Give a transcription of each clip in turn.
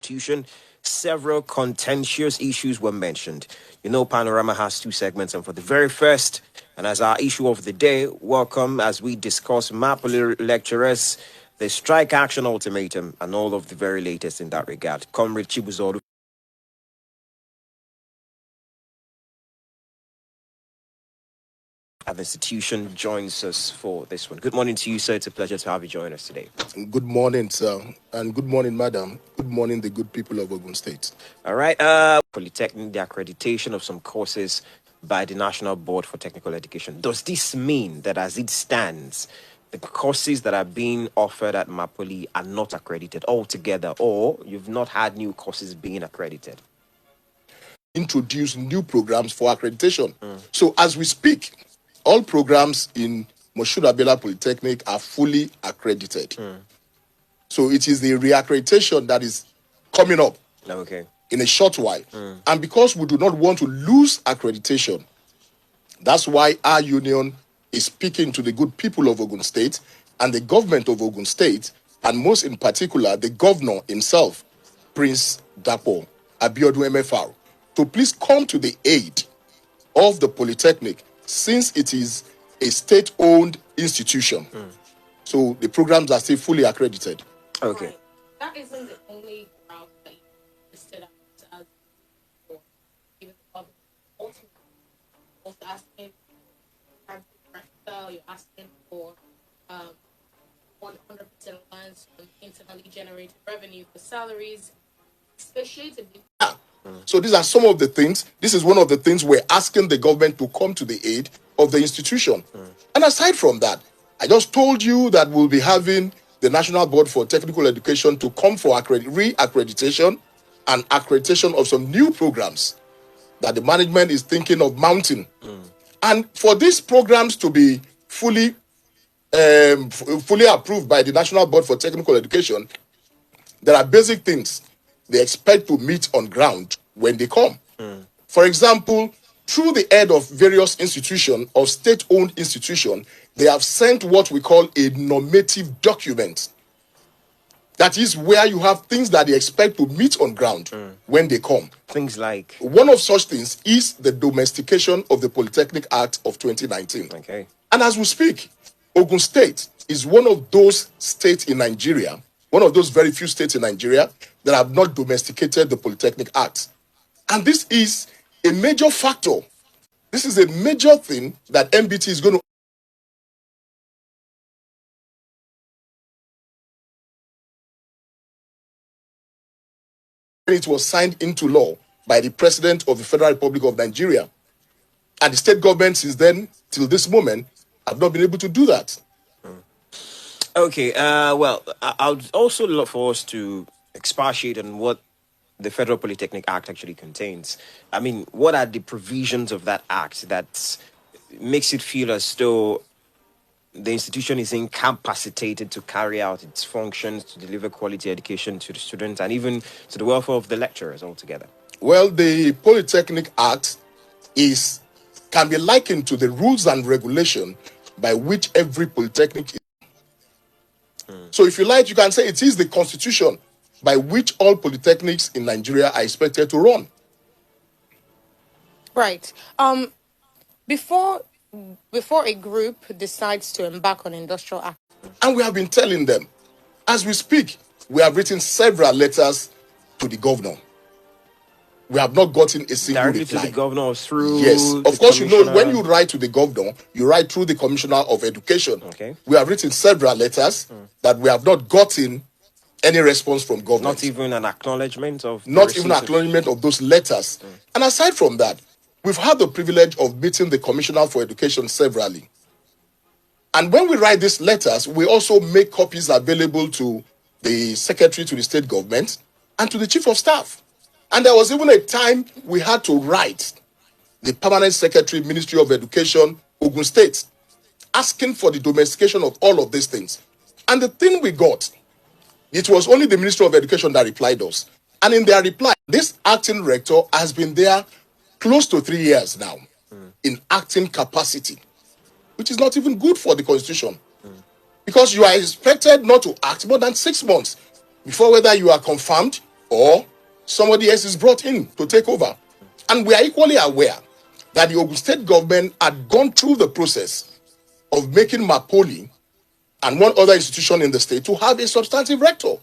institution. Several contentious issues were mentioned. You know, Panorama has two segments, and for the very first, and as our issue of the day, welcome as we discuss MAPOLY lecturers, the strike action ultimatum, and all of the very latest in that regard. Comrade Chibuzor of institution joins us for this one. Good morning to you, sir. It's a pleasure to have you join us today. Good morning, sir. And good morning, madam. Good morning, the good people of Ogun State. All right. Polytechnic, the accreditation of some courses by the National Board for Technical Education. Does this mean that as it stands, the courses that are being offered at MAPOLY are not accredited altogether, or you've not had new courses being accredited? Introduce new programs for accreditation. So as we speak, all programs in Moshood Abiola Polytechnic are fully accredited. So it is the reaccreditation that is coming up in a short while. And because we do not want to lose accreditation, that's why our union is speaking to the good people of Ogun State and the government of Ogun State, and most in particular, the governor himself, Prince Dapo Abiodun MFR, to please come to the aid of the Polytechnic, since it is a state-owned institution. So the programs are still fully accredited. Okay. Right. That isn't the only route that you listed out as for even the public. Ultimately, also asking you're asking for 100% allowance on internally generated revenue for salaries, especially to be. So these are some of the things. This is one of the things we're asking the government to come to the aid of the institution. And aside from that, I just told you that we'll be having the National Board for Technical Education to come for re-accreditation and accreditation of some new programs that the management is thinking of mounting. And for these programs to be fully approved by the National Board for Technical Education, there are basic things they expect to meet on ground when they come. For example, through the head of various institutions or state-owned institutions, they have sent what we call a normative document. That is where you have things that they expect to meet on ground when they come. Things like? One of such things is the domestication of the Polytechnic Act of 2019. Okay. And as we speak, Ogun State is one of those states in Nigeria, one of those very few states in Nigeria that have not domesticated the Polytechnic Act. And this is a major factor. This is a major thing that MBT is going to. It was signed into law by the President of the Federal Republic of Nigeria. And the state government since then, till this moment, have not been able to do that. Okay, well, I would also love for us to expatiate on what the Federal Polytechnic Act actually contains. I mean, what are the provisions of that act that makes it feel as though the institution is incapacitated to carry out its functions, to deliver quality education to the students, and even to the welfare of the lecturers altogether? Well, the Polytechnic Act can be likened to the rules and regulation by which every polytechnic is. So if you like, you can say it is the constitution by which all polytechnics in Nigeria are expected to run. Right. Before a group decides to embark on industrial act. And we have been telling them, as we speak, we have written several letters to the governor. We have not gotten a single Directly reply. To the governor through. Yes, of course, you know, when you write to the governor, you write through the Commissioner of Education. Okay. We have written several letters that we have not gotten any response from government. Not even an acknowledgement of. Not even acknowledgement of those letters. And aside from that, we've had the privilege of meeting the Commissioner for Education severally. And when we write these letters, we also make copies available to the Secretary to the State Government and to the Chief of Staff. And there was even a time we had to write the Permanent Secretary, Ministry of Education, Ogun State, asking for the domestication of all of these things. And the thing we got, it was only the Ministry of Education that replied us. And in their reply, this acting rector has been there close to 3 years now in acting capacity, which is not even good for the Constitution. Because you are expected not to act more than 6 months before whether you are confirmed or somebody else is brought in to take over. And we are equally aware that the Ogun State government had gone through the process of making MAPOLY and one other institution in the state to have a substantive rector.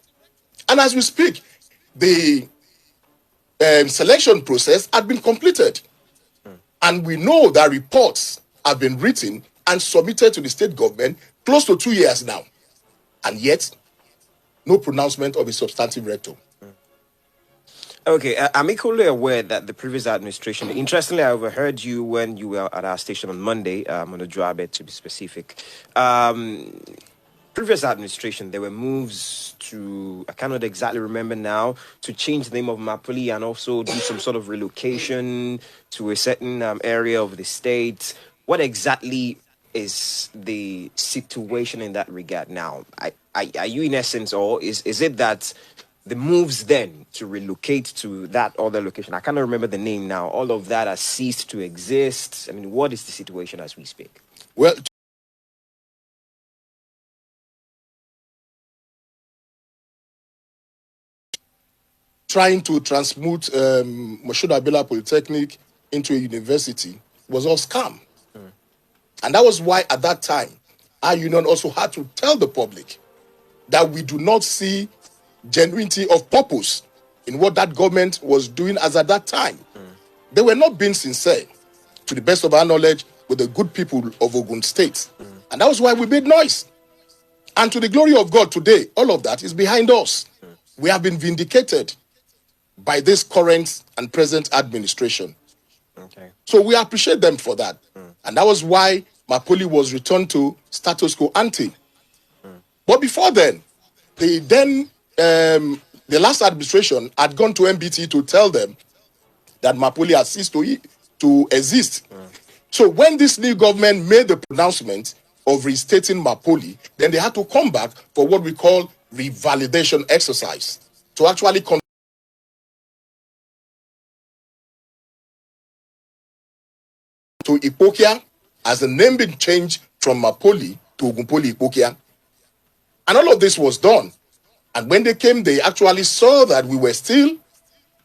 And as we speak, the selection process had been completed. And we know that reports have been written and submitted to the state government close to 2 years now. And yet, no pronouncement of a substantive rector. Okay, I'm equally aware that the previous administration, interestingly, I overheard you when you were at our station on Monday, on the Joabet to be specific. Previous administration, there were moves to, I cannot exactly remember now, to change the name of MAPOLY and also do some sort of relocation to a certain area of the state. What exactly is the situation in that regard now? Are you in essence, or is it that the moves then to relocate to that other location, I cannot remember the name now, all of that has ceased to exist? I mean, what is the situation as we speak? Well, trying to transmute Moshood Abiola Polytechnic into a university was all scam. And that was why at that time, our union also had to tell the public that we do not see genuinity of purpose in what that government was doing as at that time. They were not being sincere, to the best of our knowledge, with the good people of Ogun State. And that was why we made noise. And to the glory of God today, all of that is behind us. We have been vindicated by this current and present administration. Okay. So we appreciate them for that. And that was why MAPOLY was returned to status quo ante. But before then, the last administration had gone to MBT to tell them that MAPOLY has ceased to exist. So when this new government made the pronouncement of restating MAPOLY, then they had to come back for what we call revalidation exercise to actually to Ipokia, as the name been changed from MAPOLY to Ogunpoli Ipokia. And all of this was done. And when they came, they actually saw that we were still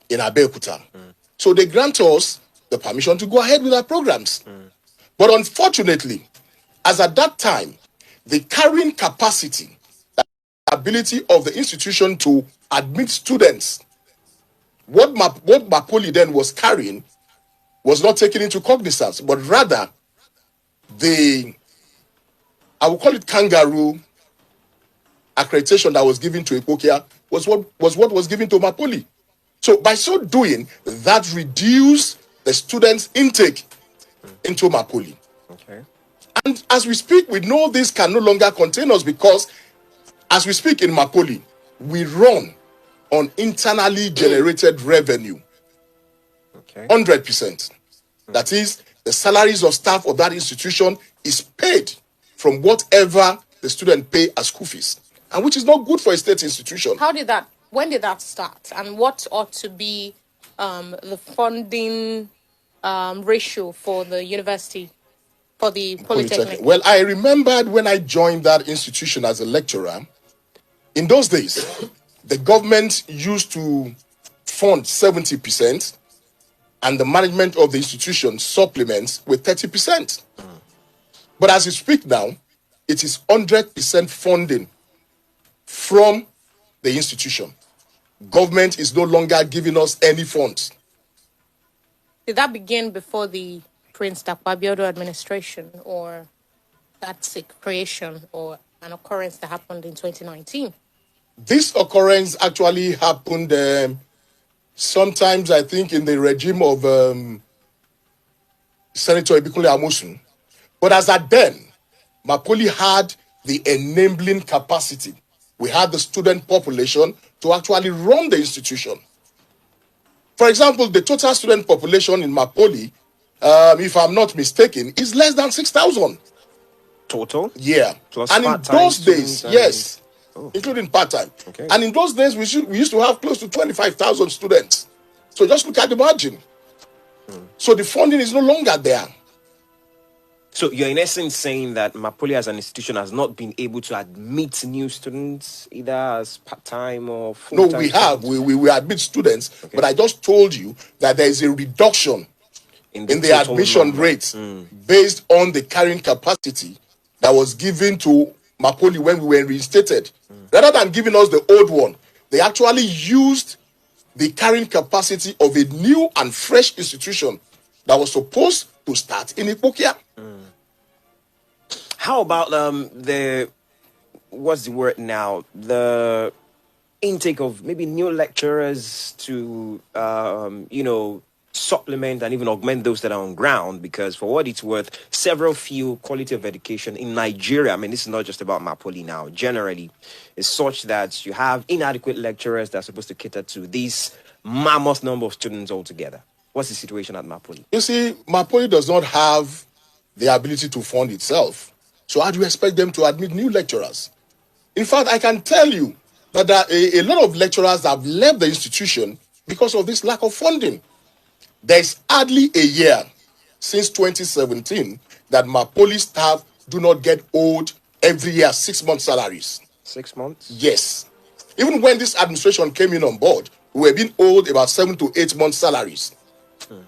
in Abeokuta. So they granted us the permission to go ahead with our programs. But unfortunately, as at that time, the carrying capacity, the ability of the institution to admit students, what MAPOLY then was carrying was not taken into cognizance, but rather I will call it kangaroo accreditation that was given to Ipokia was what was given to MAPOLY. So by so doing, that reduced the students' intake into MAPOLY. Okay. And as we speak, we know this can no longer contain us because as we speak in MAPOLY, we run on internally generated revenue. Okay. 100%. That is, the salaries of staff of that institution is paid from whatever the student pay as school fees, and which is not good for a state institution. When did that start? And what ought to be the funding ratio for the university, for the Polytechnic? Well, I remembered when I joined that institution as a lecturer, in those days, the government used to fund 70%, and the management of the institution supplements with 30%. But as we speak now, it is 100% funding from the institution. Government is no longer giving us any funds. Did that begin before the Prince Dakwa administration, or that's a creation or an occurrence that happened in 2019? This occurrence actually happened sometimes, I think, in the regime of Senator Ibikunle Amosun. But as at then, MAPOLY had the enabling capacity. We had the student population to actually run the institution. For example, the total student population in MAPOLY, if I'm not mistaken, is less than 6,000. Total? Yeah. Plus and in those days, yes, including part-time. Okay. And in those days, we used to have close to 25,000 students. So just look at the margin. So the funding is no longer there. So you're in essence saying that MAPOLY as an institution has not been able to admit new students either as part-time or No, full-time we have. students? We admit students, but Okay. I just told you that there is a reduction In the in the total admission number. rates based on the carrying capacity that was given to MAPOLY when we were reinstated. Rather than giving us the old one, they actually used the carrying capacity of a new and fresh institution that was supposed to start in Ipokia. How about the what's the word now? The intake of maybe new lecturers to supplement and even augment those that are on ground, because for what it's worth, several feel quality of education in Nigeria, I mean, this is not just about MAPOLY now, generally is such that you have inadequate lecturers that are supposed to cater to these mammoth number of students altogether. What's the situation at MAPOLY? You see, MAPOLY does not have the ability to fund itself. So how do you expect them to admit new lecturers? In fact, I can tell you that there are a lot of lecturers have left the institution because of this lack of funding. There's hardly a year since 2017 that MAPOLY staff do not get owed every year 6 months salaries. 6 months? Yes. Even when this administration came in on board, we were being owed about 7 to 8 months salaries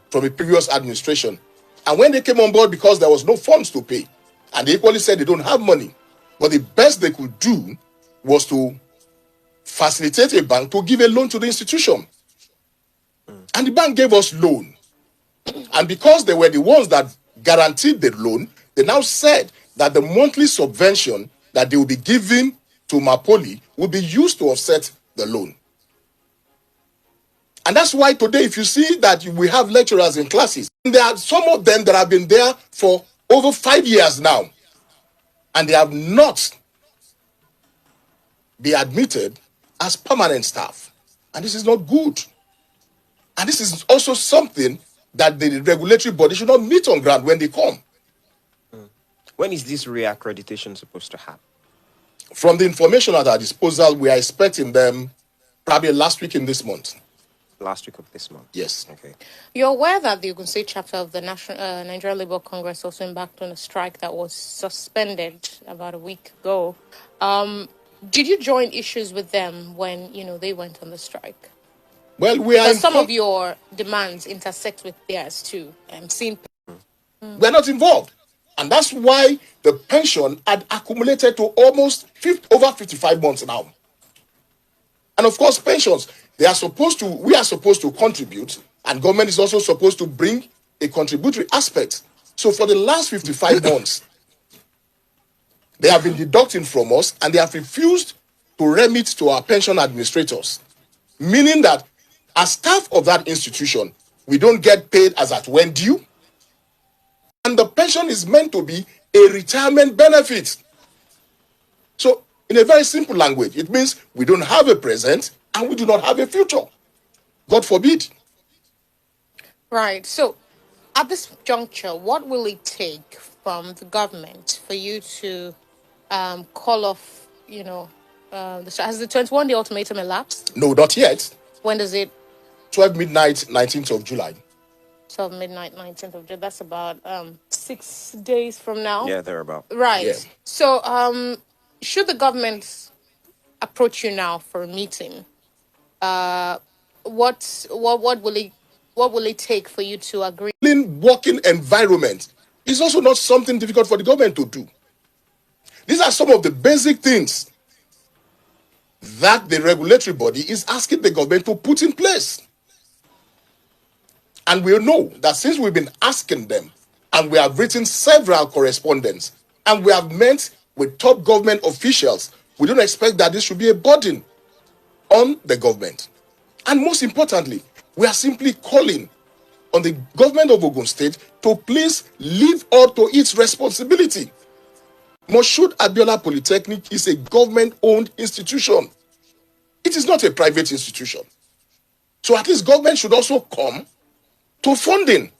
from a previous administration. And when they came on board, because there was no funds to pay, and they equally said they don't have money, but the best they could do was to facilitate a bank to give a loan to the institution. And the bank gave us loan. And because they were the ones that guaranteed the loan, they now said that the monthly subvention that they will be giving to MAPOLY will be used to offset the loan. And that's why today, if you see that we have lecturers in classes, there are some of them that have been there for over 5 years now, and they have not been admitted as permanent staff. And this is not good. And this is also something that the regulatory body should not meet on ground when they come. When is this reaccreditation supposed to happen? From the information at our disposal, we are expecting them probably last week in this month. Last week of this month? Yes. Okay. You're aware that the Ogun State chapter of the Nigerian Labour Congress also embarked on a strike that was suspended about a week ago. Did you join issues with them when, they went on the strike? Well, we are Because some of your demands intersect with theirs too. I'm seeing. We're not involved. And that's why the pension had accumulated to almost over 55 months now. And of course, pensions, we are supposed to contribute, and government is also supposed to bring a contributory aspect. So for the last 55 months, they have been deducting from us, and they have refused to remit to our pension administrators, meaning that as staff of that institution, we don't get paid as at when due, and the pension is meant to be a retirement benefit. So in a very simple language, it means we don't have a present and we do not have a future. God forbid. Right. So at this juncture, what will it take from the government for you to call off, has the 21-day ultimatum elapsed? No, not yet. When does it? 12 midnight, 19th of July. 12 midnight, 19th of July. That's about 6 days from now. Yeah, they're about. Right. Yeah. So should the government approach you now for a meeting, what will it take for you to agree? Working environment is also not something difficult for the government to do. These are some of the basic things that the regulatory body is asking the government to put in place. And we know that since we've been asking them, and we have written several correspondence, and we have met with top government officials, we don't expect that this should be a burden on the government. And most importantly, we are simply calling on the government of Ogun State to please live up to its responsibility. Moshood Abiola Polytechnic is a government-owned institution. It is not a private institution. So at least government should also come to funding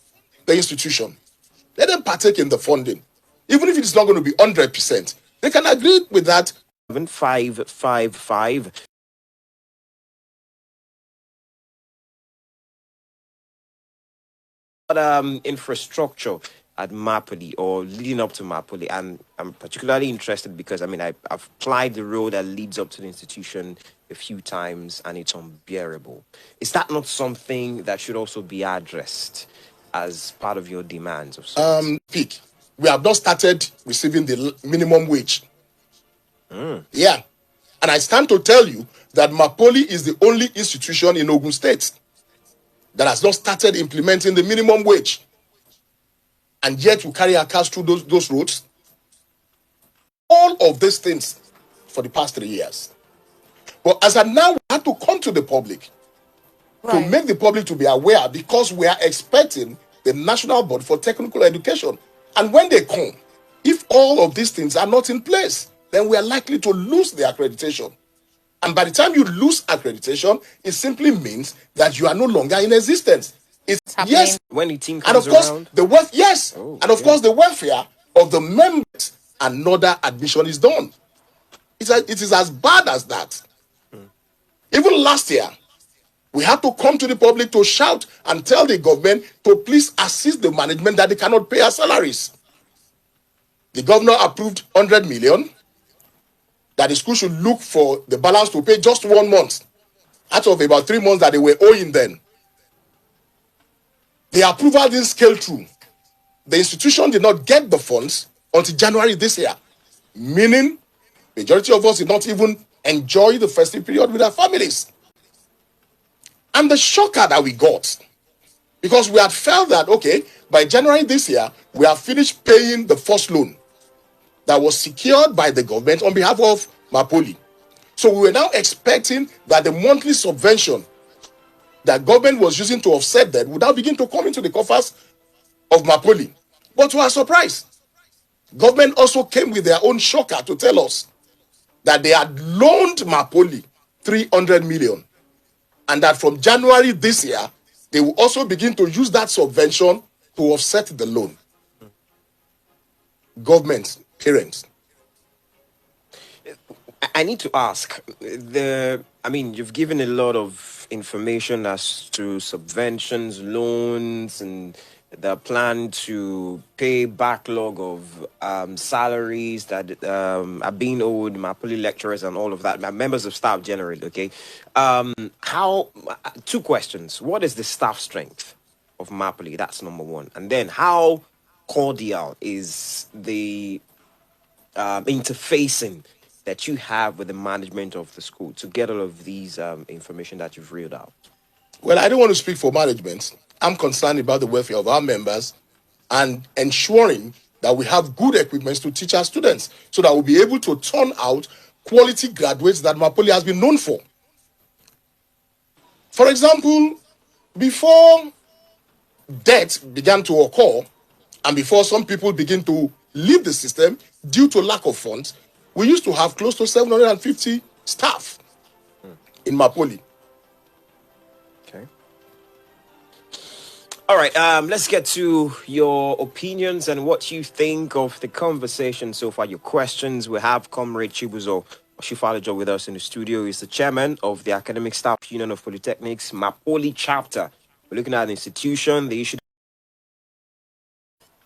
the institution. Let them partake in the funding. Even if it's not going to be 100%, they can agree with that. 555. Infrastructure. at MAPOLY or leading up to MAPOLY, and I'm particularly interested because I've applied the road that leads up to the institution a few times, and it's unbearable. Is that not something that should also be addressed as part of your demands of sorts? Peak. We have not started receiving the minimum wage. Yeah. And I stand to tell you that MAPOLY is the only institution in Ogun State that has not started implementing the minimum wage. And yet we carry our cars through those roads. All of these things for the past 3 years. But as of now, we have to come to the public to make the public to be aware, because we are expecting the National Board for Technical Education. And when they come, if all of these things are not in place, then we are likely to lose the accreditation. And by the time you lose accreditation, it simply means that you are no longer in existence. It's yes, when the team and comes of course around, the and of course the welfare of the members, another admission is done. It is as bad as that. Even last year, we had to come to the public to shout and tell the government to please assist the management that they cannot pay our salaries. The governor approved 100 million that the school should look for the balance to pay just 1 month out of about 3 months that they were owing then. The approval didn't scale through. The institution did not get the funds until January this year, meaning majority of us did not even enjoy the festive period with our families. And the shocker that we got, because we had felt that, okay, by January this year, we have finished paying the first loan that was secured by the government on behalf of MAPOLY. So we were now expecting that the monthly subvention that government was using to offset that would now begin to come into the coffers of MAPOLY. But to our surprise, government also came with their own shocker to tell us that they had loaned MAPOLY 300 million. And that from January this year, they will also begin to use that subvention to offset the loan. Government, parents. I need to ask, you've given a lot of information as to subventions, loans, and the plan to pay backlog of salaries that are being owed MAPOLY lecturers and all of that, members of staff generally, okay? Two questions. What is the staff strength of MAPOLY? That's number one. And then how cordial is the interfacing that you have with the management of the school to get all of these information that you've reeled out? Well, I don't want to speak for management. I'm concerned about the welfare of our members and ensuring that we have good equipment to teach our students so that we'll be able to turn out quality graduates that MAPOLY has been known for. For example, before debt began to occur and before some people begin to leave the system due to lack of funds, we used to have close to 750 staff in MAPOLY. Okay. All right, let's get to your opinions and what you think of the conversation so far, your questions. We have Comrade Chibuzor Osifalujo with us in the studio. He's the chairman of the Academic Staff Union of Polytechnics, MAPOLY chapter. We're looking at the institution, the issue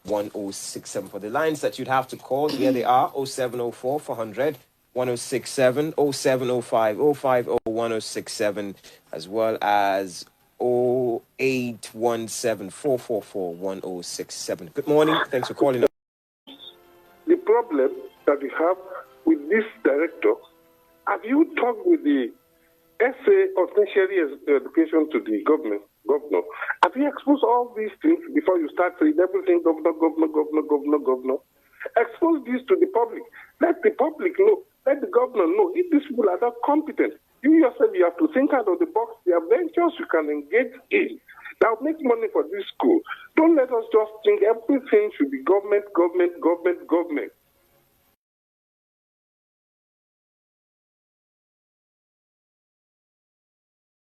1067 for the lines that you'd have to call. Here they are: 0704 400 1067, 0705 050 1067, as well as 0817 444 1067. Good morning. Thanks for calling us. The problem that we have with this director, have you talked with the SA of tertiary education to the governor? Have you exposed all these things before you start saying everything governor? Expose this to the public. Let the public know. Let the governor know. If these people are not competent, you yourself, you have to think out of the box. There are ventures you can engage in that will make money for this school. Don't let us just think everything should be government.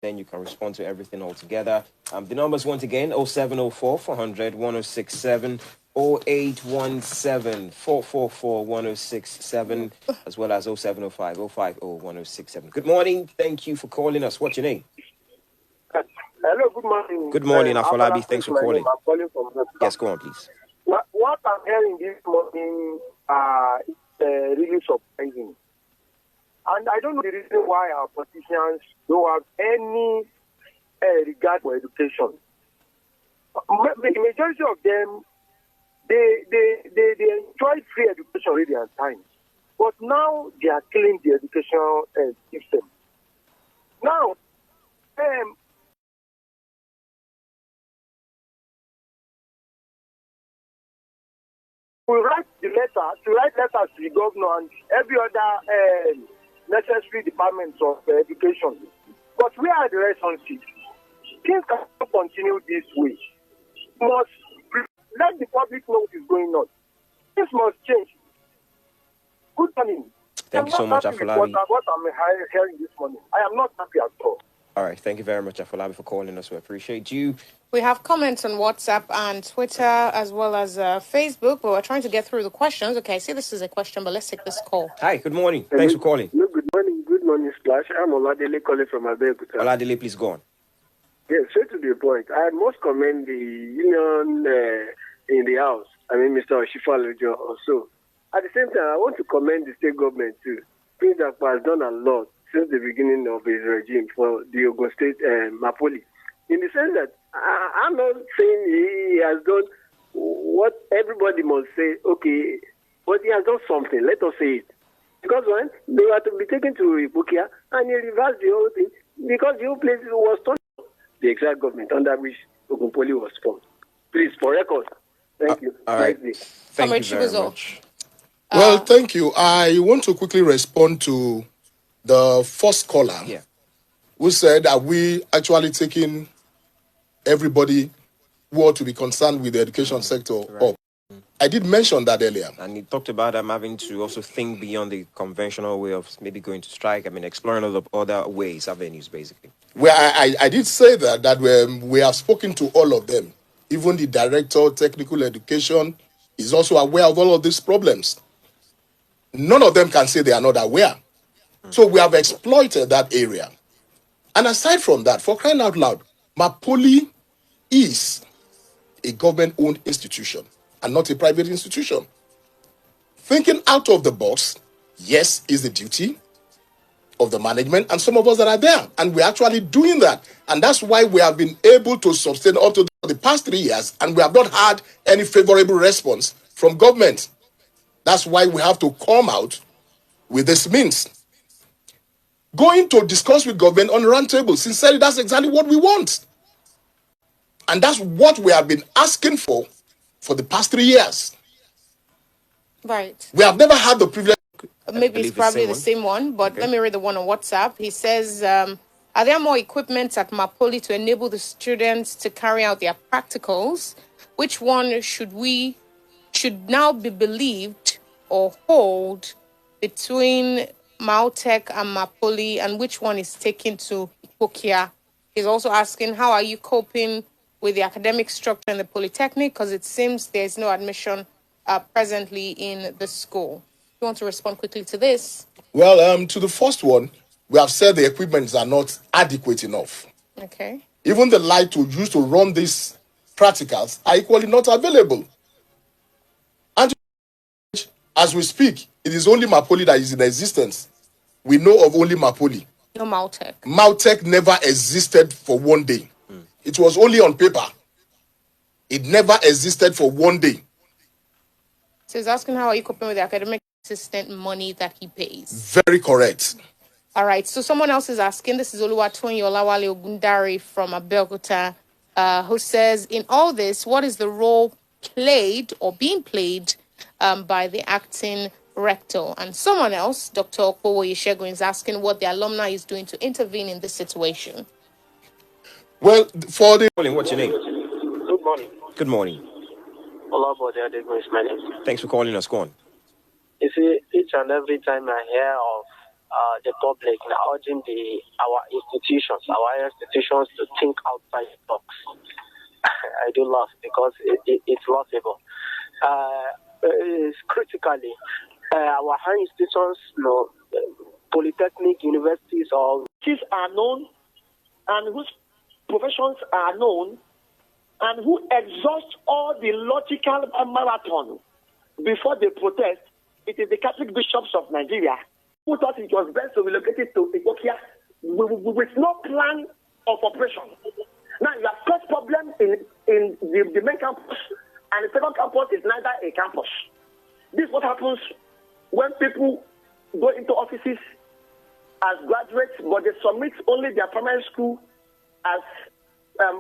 Then you can respond to everything all together. The numbers once again: 0704 400 1067, 0817 444 1067, as well as 0705 050 1067. Good morning. Thank you for calling us. What's your name? Hello, good morning. Good morning, Afolabi. Thanks for calling. I'm calling from Yes, go on, please. what I'm hearing this morning is really surprising. And I don't know the reason why our politicians don't have any regard for education. The majority of them, they enjoy free education already at times. But now they are killing the educational system. Now, we write letters to the governor and every other necessary departments of education. But where are the responses? Things cannot continue this way. We must let the public know what is going on. This must change. Good morning. Thank you so much, Afolabi. What I'm hearing this morning, I am not happy at all. All right. Thank you very much, Afolabi, for calling us. We appreciate you. We have comments on WhatsApp and Twitter as well as Facebook, but we're trying to get through the questions. Okay, I see this is a question, but let's take this call. Hi, good morning. Thanks for calling. No, good morning, Splash. I'm Oladele calling from Abeokuta. Oladele, please go on. Yes, straight to the point. I must commend the union in the House. I mean, Mr. Osifalujo also. At the same time, I want to commend the state government too. Prince Akpa has done a lot since the beginning of his regime for the Ogun State MAPOLY. In the sense that I'm not saying he has done what everybody must say, okay, but he has done something. Let us say it. Because when they were to be taken to Ibukia and he reversed the whole thing because the whole place was turned the exact government under which Ogunpoli was formed. Please, for record. Thank you. All right. Thank you very Chibuzor. much. Well, thank you. I want to quickly respond to the first caller who said, are we actually taking everybody who ought to be concerned with the education sector up? I did mention that earlier. And he talked about having to also think beyond the conventional way of maybe going to strike. I mean, exploring other ways, avenues, basically. Well, I did say that we have spoken to all of them. Even the director of technical education is also aware of all of these problems. None of them can say they are not aware. So we have exploited that area. And aside from that, for crying out loud, MAPOLY is a government-owned institution and not a private institution. Thinking out of the box, yes, is the duty of the management and some of us that are there. And we're actually doing that. And that's why we have been able to sustain up to the past 3 years, and we have not had any favorable response from government. That's why we have to come out with this means. Going to discuss with government on round table. Sincerely, that's exactly what we want. And that's what we have been asking for the past 3 years. Right. We have never had the privilege. Maybe it's probably the same one, but let me read the one on WhatsApp. He says, are there more equipment at MAPOLY to enable the students to carry out their practicals? Which one should now be believed or hold between Mautech and MAPOLY, and which one is taken to Ipokia? He's also asking, how are you coping with the academic structure in the Polytechnic? Because it seems there's no admission presently in the school. You want to respond quickly to this? Well, to the first one, we have said the equipments are not adequate enough. Okay. Even the light to use to run these practicals are equally not available. And as we speak, it is only MAPOLY that is in existence. We know of only MAPOLY. No Mautech. Mautech never existed for 1 day. It was only on paper. It never existed for 1 day. So he's asking, how are you coping with the academic assistant money that he pays? Very correct. All right. So someone else is asking, this is Oluwatoyin Olawale Ogundari from Abeokuta, who says, in all this, what is the role played or being played by the acting rector? And someone else, Dr. Okpowo Yeshegun, is asking what the alumni is doing to intervene in this situation. Well, for the... What's your name? Good morning. Good morning. Is my name. Thanks for calling us. Go on. You see, each and every time I hear of the public urging our institutions to think outside the box, I do laugh because it's laughable. Critically, our high institutions, polytechnic universities, or are known and whose professions are known, and who exhaust all the logical marathon before they protest, it is the Catholic bishops of Nigeria who thought it was best to relocate it to Ethiopia with no plan of operation. Now, you have first problem in the main campus, and the second campus is neither a campus. This is what happens when people go into offices as graduates, but they submit only their primary school as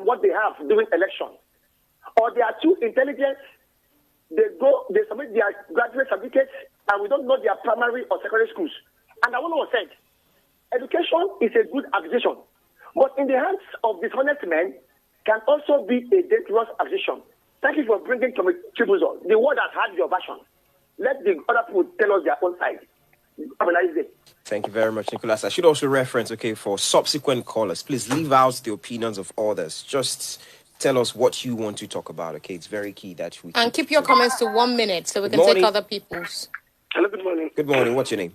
what they have during election. Or they are too intelligent, they submit their graduate certificates, and we don't know their primary or secondary schools. And I want to say, education is a good acquisition, but in the hands of dishonest men can also be a dangerous acquisition. Thank you for bringing to me Chibuzor. The world has had your version. Let the other people tell us their own side. Have a nice day. Thank you very much, Nicholas. I should also reference, for subsequent callers, please leave out the opinions of others. Just tell us what you want to talk about, okay? It's very key that we keep your comments to 1 minute so we can take other people's. Hello, good morning. Good morning. What's your name?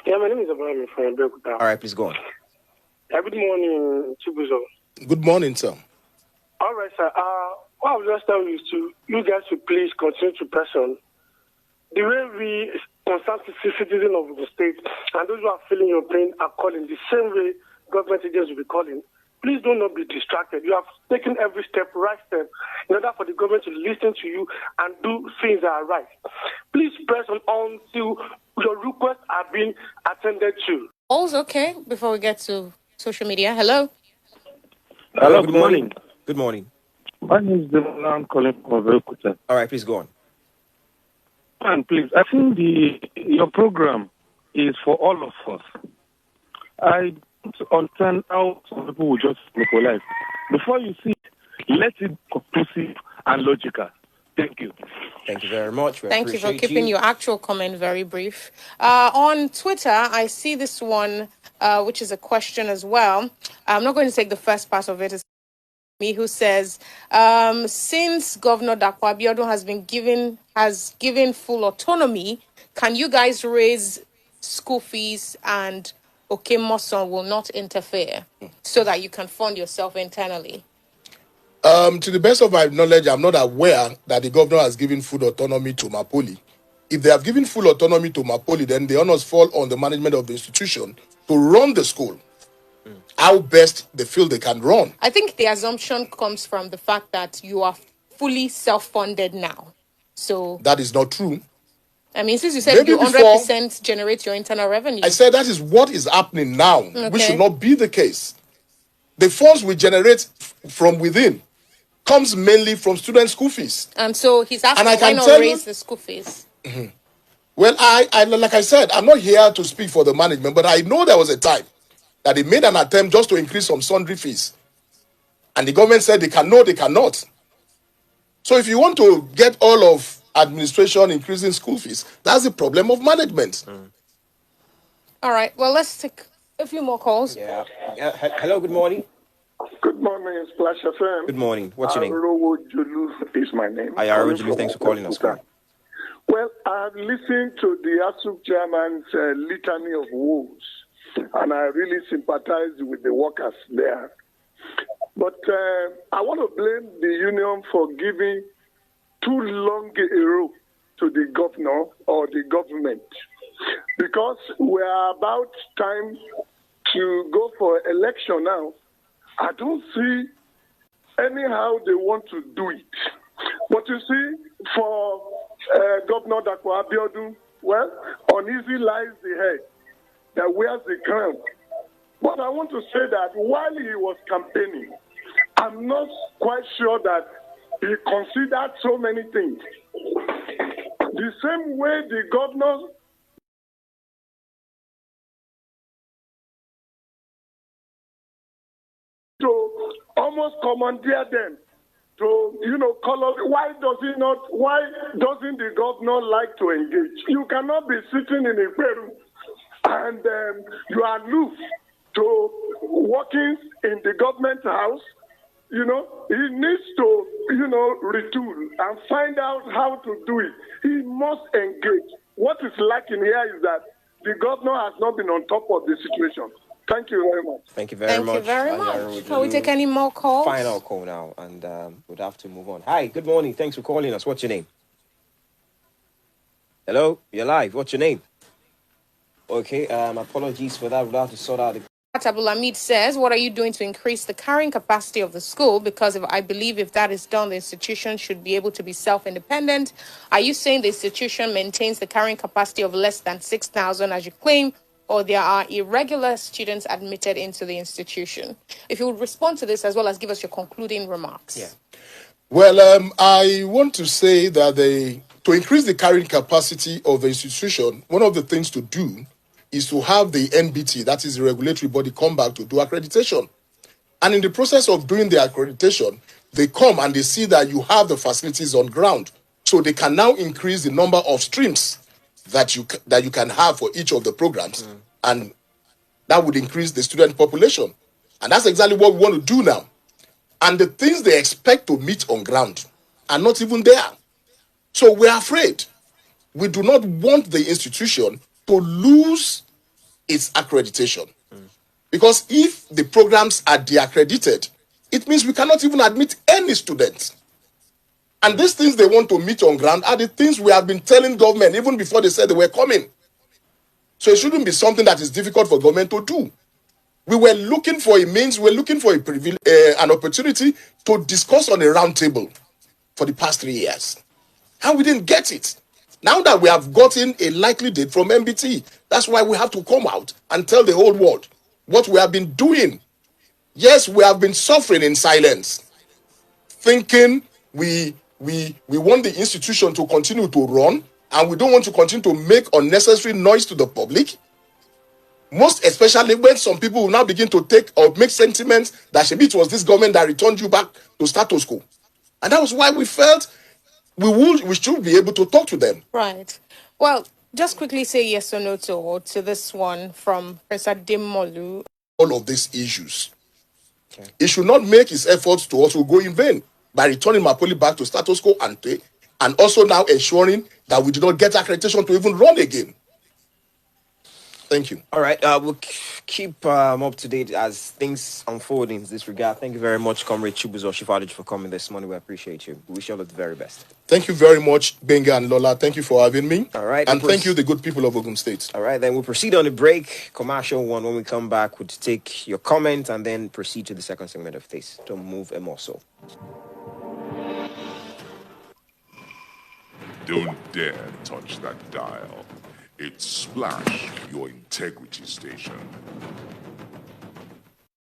Yeah, my name is Abraham from Belkuta. All right, please go on. Good morning, Chibuzor. Good morning, sir. All right, sir. What I would just tell you is you guys to please continue to press on. The way we concerned citizens of the state and those who are feeling your pain are calling the same way government agents will be calling. Please do not be distracted. You have taken every right step in order for the government to listen to you and do things that are right. Please press on until your requests are being attended to. Also, okay, before we get to social media. Hello. Hello, good morning. Good morning. My name is Demola. I'm calling from Belkuta. All right, please go on. And please, I think your program is for all of us. I don't understand how some people will just monopolize. Before you see it, let it be conclusive and logical. Thank you. Thank you very much. Thank you for keeping your actual comment very brief. On Twitter, I see this one, which is a question as well. I'm not going to take the first part of it. It's me who says, since Governor Dapo Abiodun has given full autonomy, can you guys raise school fees and Okemoson will not interfere so that you can fund yourself internally? To the best of my knowledge, I'm not aware that the governor has given full autonomy to MAPOLY. If they have given full autonomy to MAPOLY, then the honors fall on the management of the institution to run the school how best they feel they can run. I think the assumption comes from the fact that you are fully self-funded now. So that is not true. I mean, since you said you 100% generate your internal revenue. I said that is what is happening now, which should not be the case. The funds we generate from within comes mainly from student school fees. And so he's asking, why not raise the school fees? Well, I like I said, I'm not here to speak for the management, but I know there was a time that they made an attempt just to increase some sundry fees. And the government said they cannot. So if you want to get all of administration increasing school fees, that's the problem of management. All right, well, let's take a few more calls. Yeah. Hello, good morning. Good morning, Splash FM. Good morning. What's your name? Arowo Julu is my name. Hi, Arowo Julu. Thanks for calling us. Well, I've listened to the ASUP Chaiman's litany of woes, and I really sympathize with the workers there. But I want to blame the union for giving too long a rope to the governor or the government, because we are about time to go for election now. I don't see anyhow they want to do it. But you see, for Governor Dapo Abiodun, well, uneasy lies the head that wears the crown. But I want to say that while he was campaigning, I'm not quite sure that he considered so many things. The same way the governor to almost commandeer them to, color. Why doesn't the governor like to engage? You cannot be sitting in a Peru and you are aloof to working in the government house. He needs to, retool and find out how to do it. He must engage. What is lacking here is that the governor has not been on top of the situation. Thank you very much. Thank you very much. Thank you very much. Shall we take any more calls? Final call now, and we'd have to move on. Hi, good morning. Thanks for calling us. What's your name? Hello, you're live. What's your name? Okay, apologies for that. We'll have to sort out the... Abulamid says, what are you doing to increase the carrying capacity of the school? Because I believe if that is done, the institution should be able to be self-independent. Are you saying the institution maintains the carrying capacity of less than 6,000 as you claim, or there are irregular students admitted into the institution? If you would respond to this as well as give us your concluding remarks. Yeah. Well, I want to say that to increase the carrying capacity of the institution, one of the things to do is to have the NBT, that is the regulatory body, come back to do accreditation. And in the process of doing the accreditation, they come and they see that you have the facilities on ground. So they can now increase the number of streams that you can have for each of the programs. And that would increase the student population. And that's exactly what we want to do now. And the things they expect to meet on ground are not even there. So we're afraid. We do not want the institution to lose its accreditation. Because if the programs are de-accredited, it means we cannot even admit any students. And these things they want to meet on ground are the things we have been telling government even before they said they were coming. So it shouldn't be something that is difficult for government to do. We were looking for a means, we were looking for an opportunity to discuss on a round table for the past 3 years. And we didn't get it. Now that we have gotten a likely date from MBT, that's why we have to come out and tell the whole world what we have been doing. Yes, we have been suffering in silence, thinking we want the institution to continue to run, and we don't want to continue to make unnecessary noise to the public. Most especially when some people will now begin to take or make sentiments that maybe it was this government that returned you back to status quo. And that was why we felt we should be able to talk to them. Right. Well, just quickly say yes or no to this one from Professor Dimolu. All of these issues. Okay. It should not make its efforts to also go in vain by returning MAPOLY back to status quo ante, and also now ensuring that we do not get accreditation to even run again. Thank you. All right. We'll keep up to date as things unfold in this regard. Thank you very much, Comrade Chibuzor Osifalujo, for coming this morning. We appreciate you. We wish you all the very best. Thank you very much, Benga and Lola. Thank you for having me. All right. And thank you, the good people of Ogun State. All right. Then we'll proceed on the break. Commercial one. When we come back, we'll take your comment and then proceed to the second segment of this. Don't move a muscle. Don't dare touch that dial. It's Splash, your integrity station.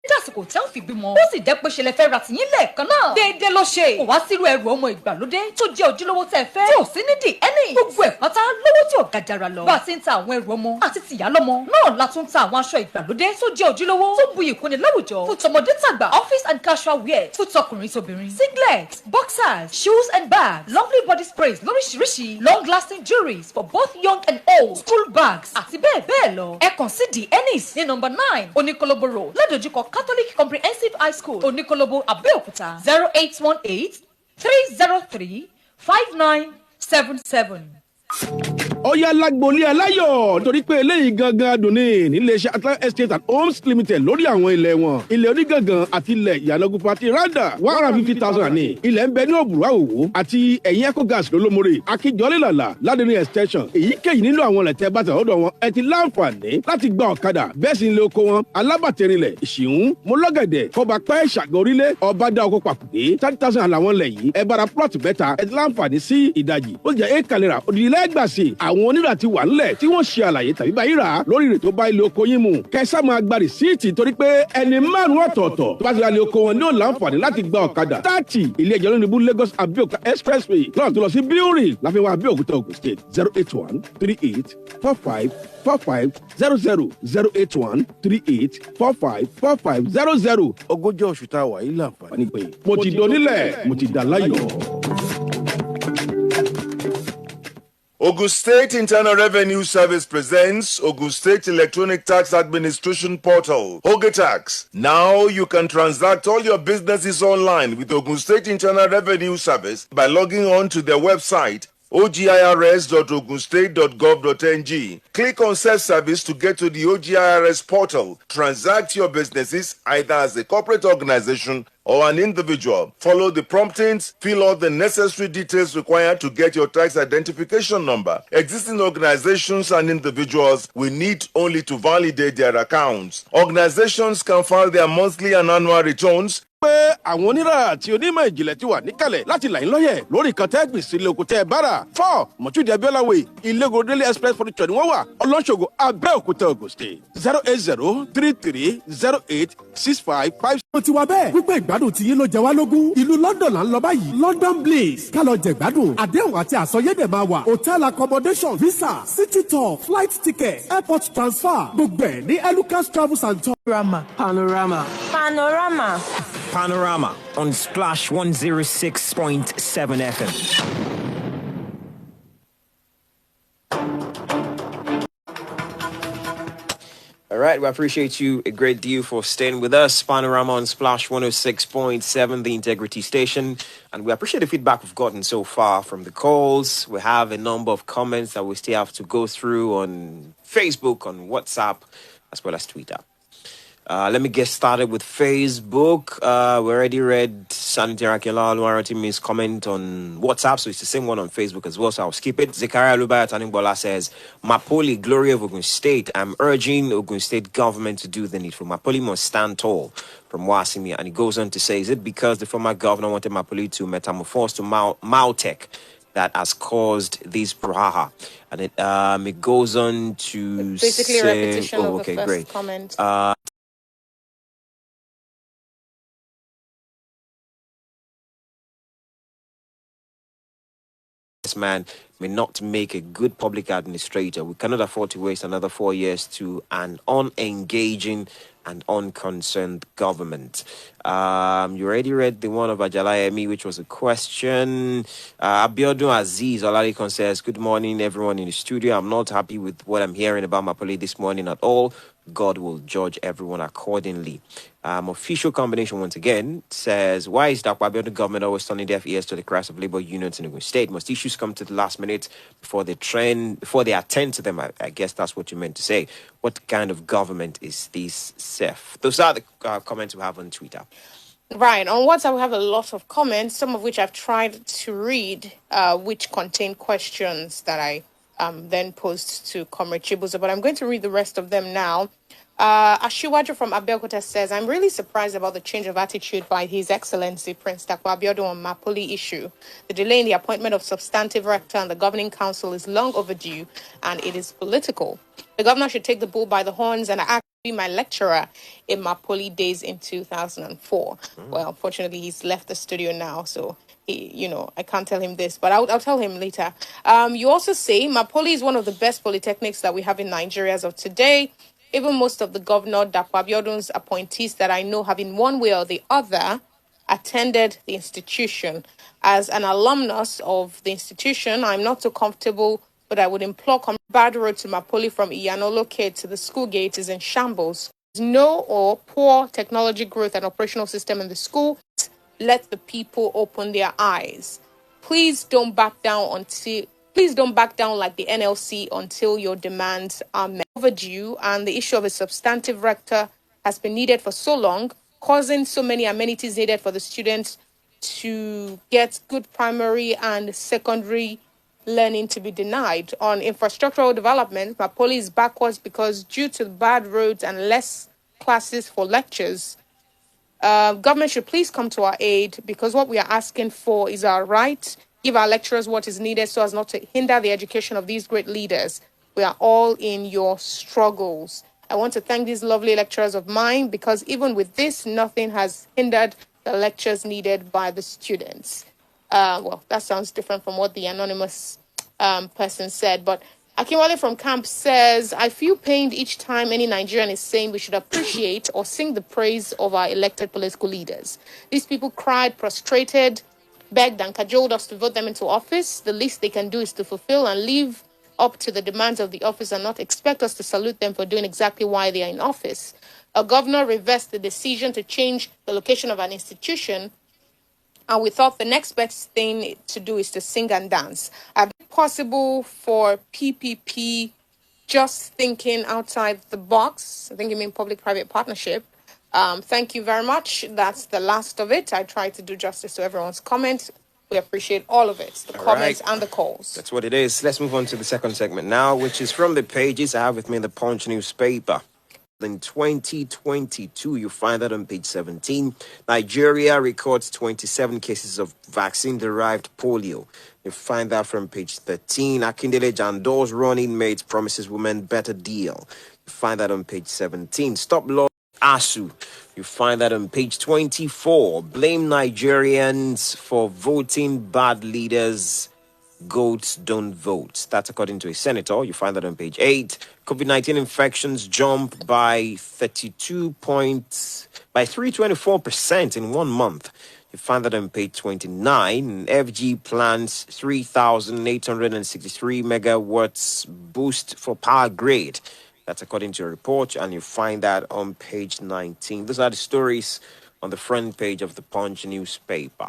Dásìkò tẹ́ ò fi bímọ. Ó sì jẹ́ pé ṣe lè fẹ́ ra tìyín lẹ́ẹ̀kan náà. Déédéé ló ṣe. Kò wá sírú ẹrù ọmọ ìgbàlódé tó jẹ́ ojúlówó tẹ́ fẹ́. Tí ò sí nídìí ẹni. Gbogbo ẹ̀ pátá lówó tí ò ga jara lọ. Bá a ti ń ta àwọn ẹrù ọmọ àti tìyá lọ́mọ. Náà la tún ta àwọn aṣọ ìgbàlódé tó jẹ́ ojúlówó. Tó buyì kúnni láwùjọ. Fún tọmọdé tàgbà. Office and casual wear. Fún tọkùnrin tóbìnrin. Singlets, boxers, shoes and bags. Lovely body sprays lóríṣiríṣi. Long lasting jewelries for both young and old. School bags àti bẹ́ẹ̀ bẹ́ẹ̀ lọ. Ẹ kàn sí The Ennis ní number 9 Oníkólóbó Road. Ládojúkọ Catholic Comprehensive High School, Oníkólóbó, Abẹ́òkúta. 0818-303-5977. ó yá lágboolé aláyọ̀ nítorí pé eléyìí gangan dùn ní níléeṣẹ́ Atlantic Estate and Homes Limited lórí àwọn ilẹ̀ wọn ilẹ̀ onígangan àti ilẹ̀ ìyànàgún pati randa 150,000 ní ilẹ̀ ń bẹ ní òbúrò àwòwò àti ẹ̀yìn ecogas lólómore akíjọ́lélàlà ládìrín extension èyíkéyìí nínú àwọn ilẹ̀ tẹ́ bá tẹ̀ lọ́dọ̀ wọn ẹ ti láǹfààní láti gba ọ̀kadà bẹ́ẹ̀ sì ń lé oko wọn alábàtẹ̀rinlẹ̀ ìṣìhún mọ́lọ́gẹ̀dẹ̀ kọbapẹ́ ṣàgọ́ orílẹ̀ ọba dá oko pàkùdé 30,000 làwọn ilẹ̀ yìí ẹ bára plot bẹ́ta ẹ ti láǹfààní sí ìdajì ó jẹ́ ékalera òdìlẹ́gbàsí àwọn onírà ti wà nílẹ̀ tí wọ́n ṣe àlàyé tàbí báyìí rà lórí rẹ̀ tó bá ilé oko yín mu kẹsà máa gba rìsíìtì torí pé ẹni márùn ọ̀tọ̀ọ̀tọ̀ tó bá ti ra ilé oko wọn ní òun láǹfààní láti gba ọ̀kadà 30 ilé ẹjọ́ lónìí bú Lagos Abẹ́òkúta expressway lọ́nà tó lọ sí Biore láfihàn Abẹ́òkúta Ogun State 08138454500 08138454500 ogójì oṣù tá a wà yìí láǹfààní pé mo ti donílẹ̀ mo ti dà láyọ̀. Ogun State Internal Revenue Service presents Ogun State Electronic Tax Administration Portal, OGETax. Now you can transact all your businesses online with Ogun State Internal Revenue Service by logging on to their website, ogirs.ogunstate.gov.ng. Click on self-service to get to the OGIRS portal. Transact your businesses either as a corporate organization or an individual. Follow the promptings, fill out the necessary details required to get your tax identification number. Existing organizations and individuals will need only to validate their accounts. Organizations can file their monthly and annual returns pé àwọn onírà àti onímọ̀ ìjìnlẹ̀ ti wà níkàlẹ̀ láti là ń lọ́yẹ̀ lórí kan tẹ́ gbìn sí ilé oko tẹ́ bára. 4 Mọ̀túndì Abíọ́láwé Ilégoro Daily Express furniture ni wọ́n wà ọlọ́ṣogbo Abẹ́òkúta Ògùn State 08033086556. mo ti wá bẹ́ẹ̀ wípé ìgbádùn tí yín ló jẹ wá lógún. Ìlú London là ń lọ báyìí. London Blaze ká lọ jẹ gbádùn. Àdéhùn àti àsọyédè máa wà. Hotel accommodation, visa, city tour, flight ticket, airport transfer. Gbogbo ẹ̀ ní Elucas Travels and Tours. Panorama. Panorama on Splash 106.7 FM. All right, we appreciate you a great deal for staying with us. Panorama on Splash 106.7, the Integrity Station. And we appreciate the feedback we've gotten so far from the calls. We have a number of comments that we still have to go through on Facebook, on WhatsApp, as well as Twitter. Let me get started with Facebook. We already read Sanitary Akela Aluaratimi's comment on WhatsApp, so it's the same one on Facebook as well, so I'll skip it. Zekaria Lubaya Taningbola says, Mapoli, glory of Ogun State. I'm urging Ogun State government to do the needful. Mapoli must stand tall from Wasimi. And he goes on to say, is it because the former governor wanted Mapoli to metamorphose to Mautech that has caused this brouhaha? And it goes on to basically say... a repetition of the first great. comment. This man may not make a good public administrator. We cannot afford to waste another 4 years to an unengaging and unconcerned government. You already read the one of Ajalayemi, which was a question. Abiodun Aziz Olarikon says, good morning, everyone in the studio. I'm not happy with what I'm hearing about Mapoli this morning at all. God will judge everyone accordingly. Official combination once again says, why is that Abiodun government always turning deaf ears to the cries of labor unions in Ogun State? Must issues come to the last minute before they attend to them? I guess that's what you meant to say. What kind of government is this, Seth? Those are the comments we have on Twitter. Right. On WhatsApp, we have a lot of comments, some of which I've tried to read, which contain questions that I then posed to Comrade Chibuzor, but I'm going to read the rest of them now. Ashiwaju from Abeokuta says, I'm really surprised about the change of attitude by His Excellency Prince Dakwa Abiodun on Mapoli issue. The delay in the appointment of substantive rector and the governing council is long overdue, and it is political. The governor should take the bull by the horns and actually be my lecturer in Mapoli days in 2004. Well, unfortunately, he's left the studio now, so I can't tell him this, but I'll tell him later. You also say Mapoli is one of the best polytechnics that we have in Nigeria as of today. Even most of the Governor Dakwa Abiodun's appointees that I know have in one way or the other attended the institution. As an alumnus of the institution, I'm not so comfortable, but I would implore bad road to Mapoli from Iyanolo Gate to the school gate is in shambles. There's no or poor technology growth and operational system in the school. Let the people open their eyes. Please don't back down like the NLC until your demands are met. Overdue, and the issue of a substantive rector has been needed for so long, causing so many amenities needed for the students to get good primary and secondary learning to be denied. On infrastructural development, Mapoli is backwards because due to bad roads and less classes for lectures, government should please come to our aid, because what we are asking for is our right. Give our lecturers what is needed so as not to hinder the education of these great leaders. We are all in your struggles. I want to thank these lovely lecturers of mine, because even with this, nothing has hindered the lectures needed by the students. Well, that sounds different from what the anonymous person said, but Akinwale from Camp says, I feel pained each time any Nigerian is saying we should appreciate or sing the praise of our elected political leaders. These people cried, prostrated, begged and cajoled us to vote them into office. The least they can do is to fulfill and live up to the demands of the office and not expect us to salute them for doing exactly why they are in office. A governor reversed the decision to change the location of an institution And we thought the next best thing to do is to sing and dance. Are it possible for PPP just thinking outside the box? I think you mean public-private partnership. Thank you very much. That's the last of it. I tried to do justice to everyone's comment. We appreciate all of it, the comments and the calls. That's what it is. Let's move on to the second segment now, which is from the pages I have with me the Punch newspaper. In 2022, you find that on page 17. Nigeria records 27 cases of vaccine-derived polio. You find that from page 13. Akindele Jando's running mate promises women better deal. You find that on page 17. Stop law ASU. You find that on page 24. Blame Nigerians for voting bad leaders. Goats don't vote. That's according to a senator. You find that on page 8. COVID-19 infections jump by 324% in 1 month. You find that on page 29. FG plans 3,863 megawatts boost for power grid. That's according to a report, and you find that on page 19. Those are the stories on the front page of the Punch newspaper.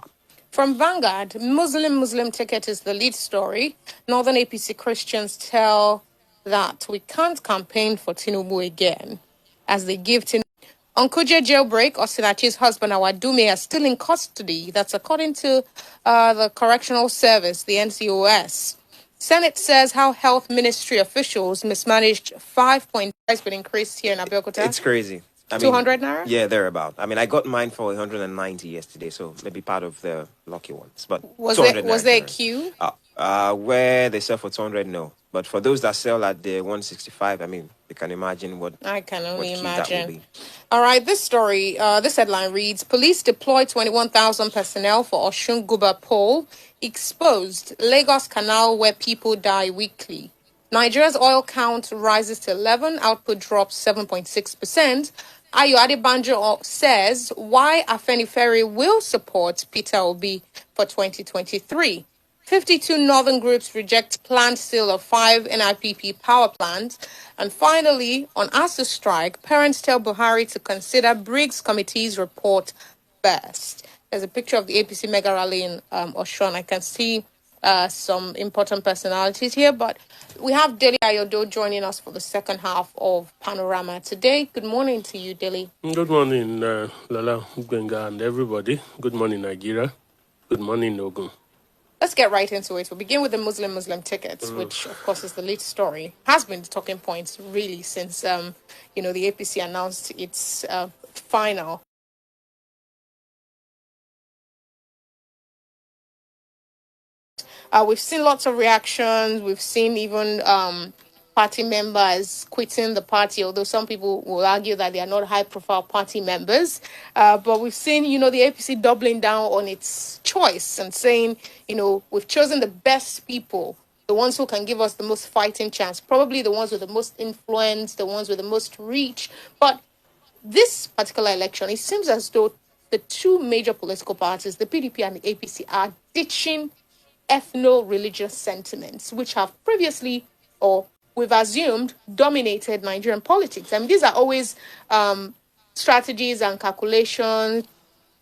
From Vanguard, Muslim ticket is the lead story. Northern APC Christians tell that we can't campaign for Tinubu again as they give Tinubu. Onkuje jailbreak, Osinachi's husband Awadume are still in custody. That's according to the Correctional Service, the NCOS. Senate says how health ministry officials mismanaged 5.5 has been increased here in Abeokuta. It's crazy. 200 naira? Yeah, thereabout. I mean, I got mine for 190 yesterday, so maybe part of the lucky ones. But was there a queue? Where they sell for 200, no. But for those that sell at the 165, I mean, you can imagine what I can only imagine. That will be. All right, this story, this headline reads: Police deploy 21,000 personnel for Osun Guba poll. Exposed Lagos Canal where people die weekly. Nigeria's oil count rises to 11, output drops 7.6%. Ayo Adebanjo says why Afenifere will support Peter Obi for 2023. 52 northern groups reject planned sale of 5 NIPP power plants. And finally, on ASUP strike, parents tell Buhari to consider Briggs Committee's report first. There's a picture of the APC mega rally in Osun. I can see some important personalities here, but we have Dele Ayodo joining us for the second half of Panorama today. Good morning to you, Dele. Good morning, Lala, Benga, and everybody. Good morning, Nigeria. Good morning, Ogun. Let's get right into it. We'll begin with the Muslim tickets, which, of course, is the lead story. Has been the talking point, really, since, the APC announced its final. We've seen lots of reactions. We've seen even party members quitting the party, although some people will argue that they are not high-profile party members. But we've seen, the APC doubling down on its choice and saying, we've chosen the best people, the ones who can give us the most fighting chance, probably the ones with the most influence, the ones with the most reach. But this particular election, it seems as though the two major political parties, the PDP and the APC, are ditching ethno-religious sentiments, which have previously, or we've assumed, dominated Nigerian politics. I mean, these are always strategies and calculations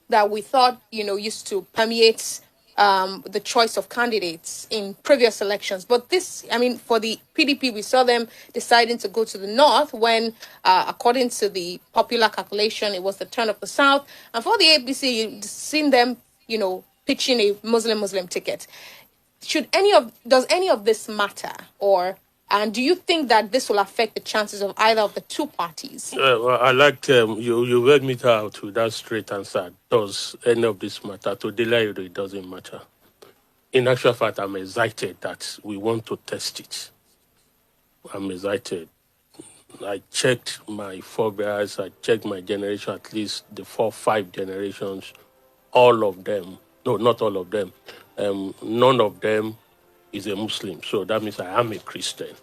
that we thought, used to permeate the choice of candidates in previous elections. But this, for the PDP, we saw them deciding to go to the north when, according to the popular calculation, it was the turn of the south. And for the APC, you've seen them, pitching a Muslim ticket. Does any of this matter, and do you think that this will affect the chances of either of the two parties? I like you read me out with that straight answer. Does any of this matter? To delay it doesn't matter. In actual fact, I'm excited that we want to test it. I'm excited. I checked my forebears. I checked my generation, at least the 4-5 generations. All of them. No, not all of them. None of them is a Muslim. So that means I am a Christian.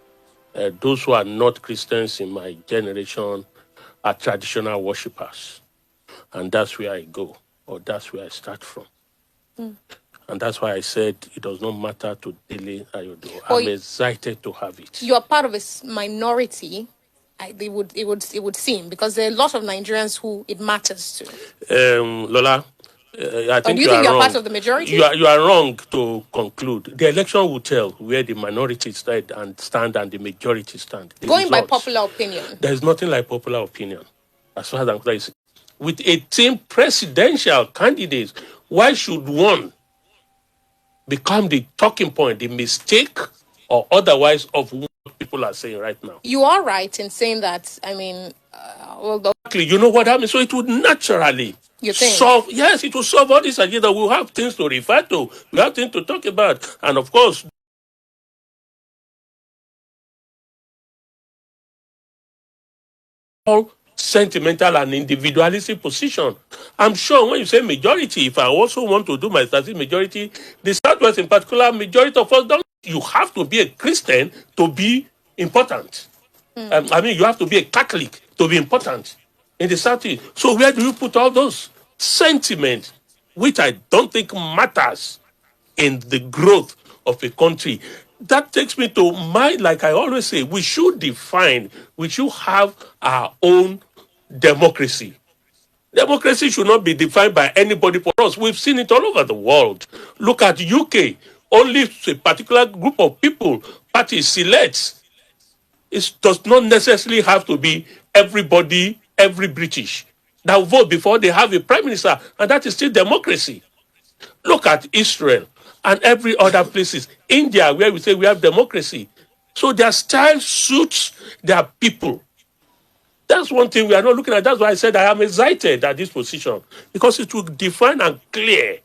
Those who are not Christians in my generation are traditional worshippers. And that's where I go, or that's where I start from. Mm. And that's why I said it does not matter to Dele Ayodo. I'm excited to have it. You are part of a minority, it would seem, because there are a lot of Nigerians who it matters to. Lola, I Or do think you you think are you're part wrong. of the majority? You are wrong to conclude. The election will tell where the minority stand and the majority stand. The Going by results. popular opinion. There is nothing like popular opinion, as far as I'm concerned. With 18 presidential candidates, why should one become the talking point, the mistake, or otherwise of what people are saying right now? You are right in saying that. I mean, Exactly. You know what happens? So it would naturally you think? solve. Yes, it will solve all this agenda. We'll have things to refer to. We have things to talk about. And of course, all sentimental and individualistic position. I'm sure when you say majority, if I also want to do my statistic majority, the Southwest in particular, majority of us don't. You have to be a Christian to be important. I mean, you have to be a Catholic to be important in the Southeast. So where do you put all those sentiments, which I don't think matters in the growth of a country? That takes me to like I always say, we should have our own democracy. Democracy should not be defined by anybody for us. We've seen it all over the world. Look at UK. Only a particular group of people, party selects. It does not necessarily have to be everybody, every British that will vote before they have a prime minister, and that is still democracy. Look at Israel and every other places. India, where we say we have democracy. So their style suits their people. That's one thing we are not looking at. That's why I said I am excited at this position, because it will define and clear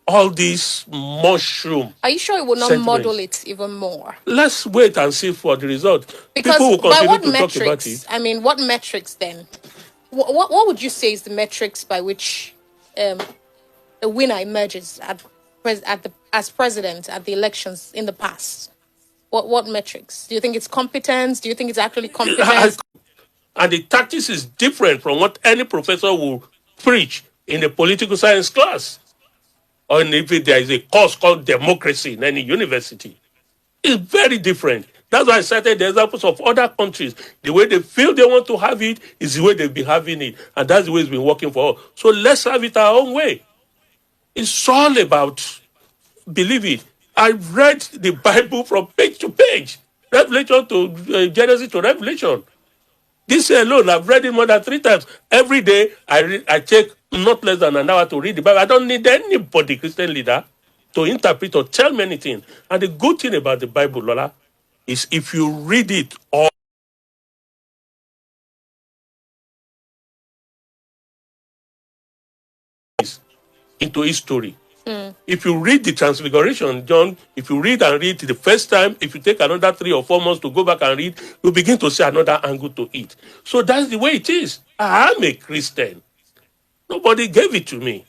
all these mushroom. Are you sure it will not sentiments. model it even more? Let's wait and see for the result. Because people will by continue what to metrics? talk about it. I mean, what metrics then? What would you say is the metrics by which a winner emerges as president at the elections in the past? What metrics? Do you think it's competence? Do you think it's actually competence? And the tactics is different from what any professor will preach in a political science class, or if there is a course called democracy in any university. It's very different. That's why I cited the examples of other countries. The way they feel they want to have it is the way they've been having it. And that's the way it's been working for us. So let's have it our own way. It's all about, believe it. I read the Bible from page to page. Revelation to Genesis to Revelation. This alone, I've read it more than 3 times. Every day, I take not less than an hour to read the Bible. I don't need anybody, Christian leader, to interpret or tell me anything. And the good thing about the Bible, Lola, is if you read it all into history. If you read the Transfiguration, John, if you read and read the first time, if you take another 3 or 4 months to go back and read, you begin to see another angle to it. So that's the way it is. I am a Christian. Nobody gave it to me.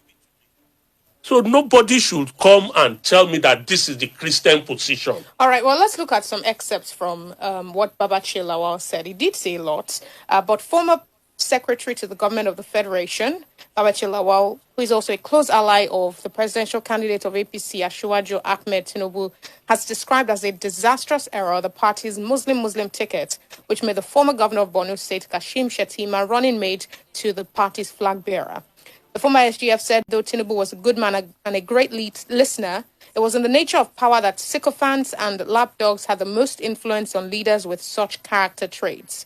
So nobody should come and tell me that this is the Christian position. All right, well, let's look at some excerpts from what Babachi Lawal said. He did say a lot, but former Secretary to the Government of the Federation, Babachi Lawal, who is also a close ally of the presidential candidate of APC, Asiwaju Ahmed Tinubu, has described as a disastrous error the party's Muslim ticket, which made the former governor of Borno State, Kashim Shettima, running mate to the party's flag bearer. The former SGF said, though Tinubu was a good man and a great listener, it was in the nature of power that sycophants and lapdogs had the most influence on leaders with such character traits.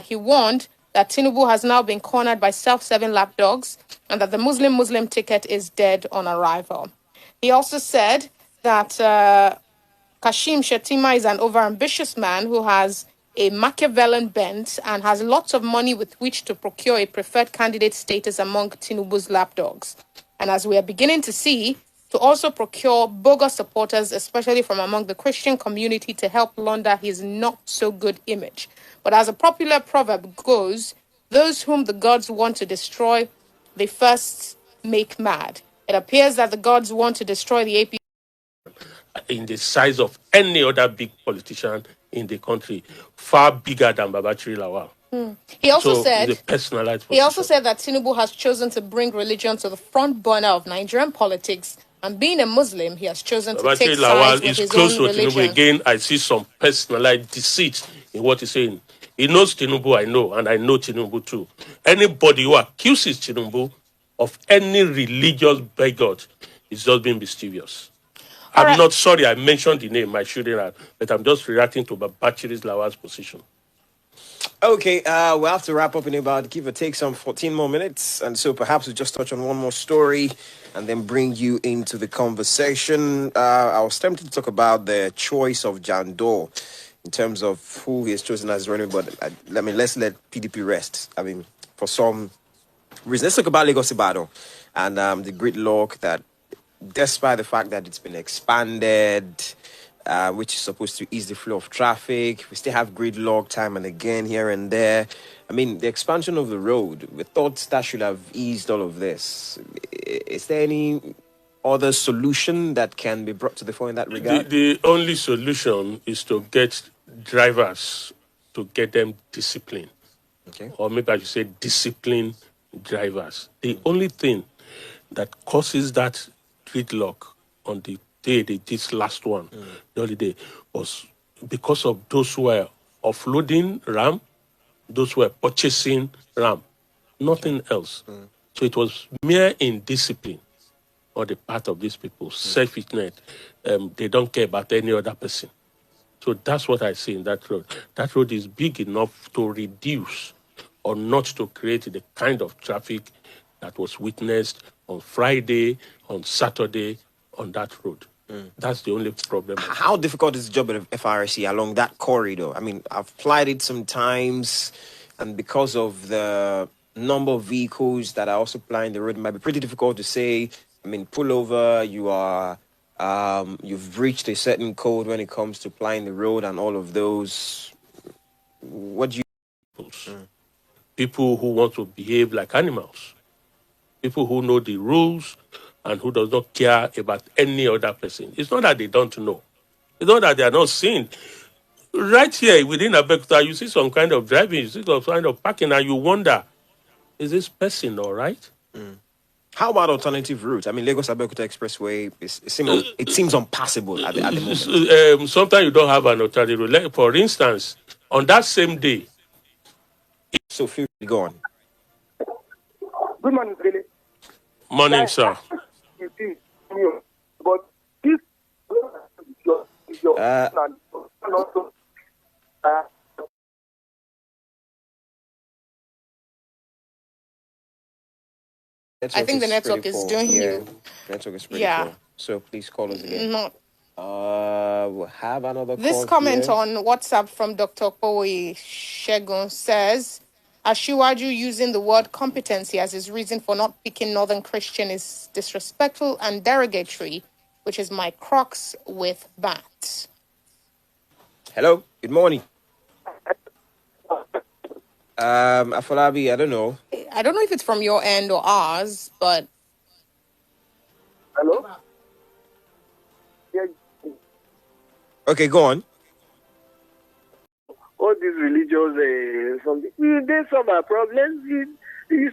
He warned that Tinubu has now been cornered by self-serving lapdogs and that the Muslim ticket is dead on arrival. He also said that Kashim Shettima is an overambitious man who has a Machiavellian bent and has lots of money with which to procure a preferred candidate status among Tinubu's lapdogs. And as we are beginning to see, to also procure bogus supporters, especially from among the Christian community, to help launder his not-so-good image. But as a popular proverb goes, those whom the gods want to destroy, they first make mad. It appears that the gods want to destroy the AP in the size of any other big politician in the country, far bigger than Babachiri Lawal. He also said it's a personalized position. He also said that Tinubu has chosen to bring religion to the front burner of Nigerian politics, and being a Muslim, he has chosen to take sides with his own religion. Tinubu. Again, I see some personalized deceit in what he's saying. He knows Tinubu, I know, and I know Tinubu too. Anybody who accuses Tinubu of any religious bigot is just being mischievous. All I'm right. not sorry I mentioned the name, I shouldn't have, but I'm just reacting to Babachiris Lawa's position. Okay, we'll have to wrap up in about, give or take, some 14 more minutes. And so perhaps we'll just touch on one more story and then bring you into the conversation. I was tempted to talk about the choice of Jandor in terms of who he has chosen as running, but let's let PDP rest. I mean, for some reason. Let's talk about Lagos Ibadan and the gridlock that, despite the fact that it's been expanded, which is supposed to ease the flow of traffic, we still have gridlock time and again here and there. I mean, the expansion of the road, we thought that should have eased all of this. Is there any other solution that can be brought to the fore in that regard? The only solution is to get drivers, to get them disciplined. Okay. Or maybe I should say disciplined drivers. The only thing that causes that gridlock on the day they did this last one, the other day, was because of those who were offloading RAM, those who were purchasing RAM, nothing else. So it was mere indiscipline on the part of these people, selfishness. They don't care about any other person. So that's what I see in that road. That road is big enough to reduce or not to create the kind of traffic that was witnessed on Friday, on Saturday, on that road. That's the only problem. How difficult is the job of FRC along that corridor? I mean, I've applied it sometimes, and because of the number of vehicles that are also plying the road, it might be pretty difficult to say. I mean, pull over, you've reached a certain code when it comes to plying the road and all of those. What do you... People who want to behave like animals. People who know the rules and who does not care about any other person. It's not that they don't know. It's not that they are not seeing. Right here within Abeokuta, you see some kind of driving, you see some kind of parking, and you wonder, is this person all right? How about alternative routes? I mean, Lagos-Abeokuta Expressway, it seems unpassable at the moment. Sometimes you don't have an alternative route. For instance, on that same day. So feel free to go on. Good morning, Billy. Morning, sir. But this I think the network is doing you. Network is pretty poor. So please call us again. We'll have another call. This comment here on WhatsApp from Dr. Kowi Shegun says, Ashiwaju using the word competency as his reason for not picking Northern Christian is disrespectful and derogatory, which is my crux with that. Hello, good morning. Afolabi, I don't know. I don't know if it's from your end or ours, but... Hello? Yeah. Okay, go on. All these religious something, they solve our problems. You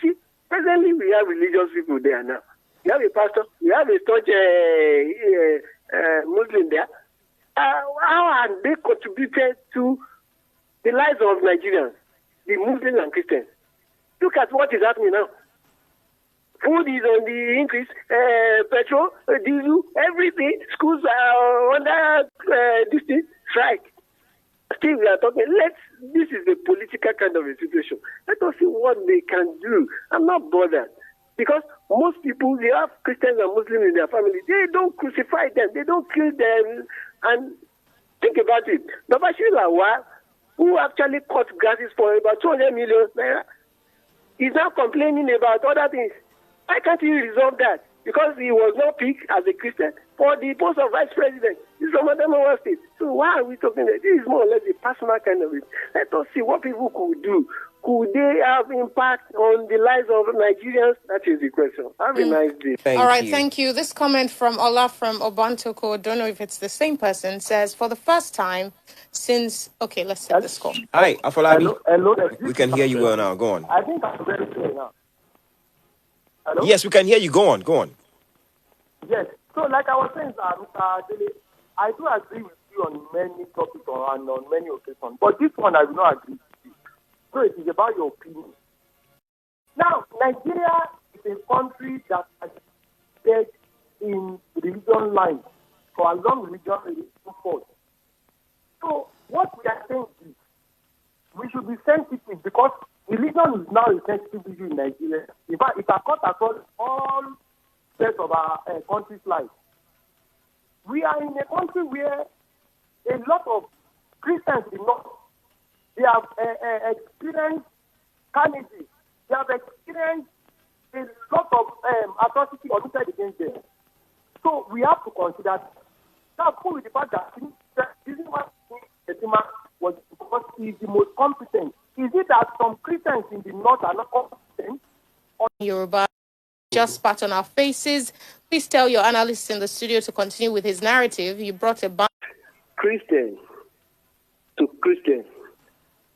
see, presently we have religious people there now. You have a pastor, you have a church Muslim there. How have they contributed to the lives of Nigerians, the Muslims and Christians? Look at what is happening now. Food is on the increase, petrol, diesel, everything. Schools are under this thing, strike. Still, we are talking, this is a political kind of a situation. Let us see what they can do. I'm not bothered. Because most people, they have Christians and Muslims in their family. They don't crucify them. They don't kill them. And think about it. Babashir Lawal, who actually cut grasses for about 200 million naira, is now complaining about other things. Why can't he resolve that? Because he was not picked as a Christian for the post of vice president. This is from Adamawa State. So why are we talking that? This is more or less a personal kind of it. Let us see what people could do. Could they have impact on the lives of Nigerians? That is the question. Have a nice day. All right, thank you. This comment from Ola from Obantoko, don't know if it's the same person, says, for the first time since... Okay, let's take this call. Hi, Afolabi. Hello. We can hear you well now. Go on. I think I'm very clear now. Hello? Yes, we can hear you. Go on. Yes. So, like I was saying, Mr. Dele, I do agree with you on many topics and on many occasions. But this one, I will not agree with you. So, it is about your opinion. Now, Nigeria it's a country that has stayed in religion line for as long religion fought. So what we are saying is we should be sensitive because religion is now a sensitive issue in Nigeria. In fact, it has cut across all aspects of our country's life. We are in a country where a lot of Christians in North, they have experienced carnage. They have experienced a lot of atrocity committed against them. So we have to consider that with the fact that the reason why was because he is the most competent. Is it that some Christians in the North are not competent? Yoruba just spat on our faces. Please tell your analyst in the studio to continue with his narrative. You brought a Christian to Christian.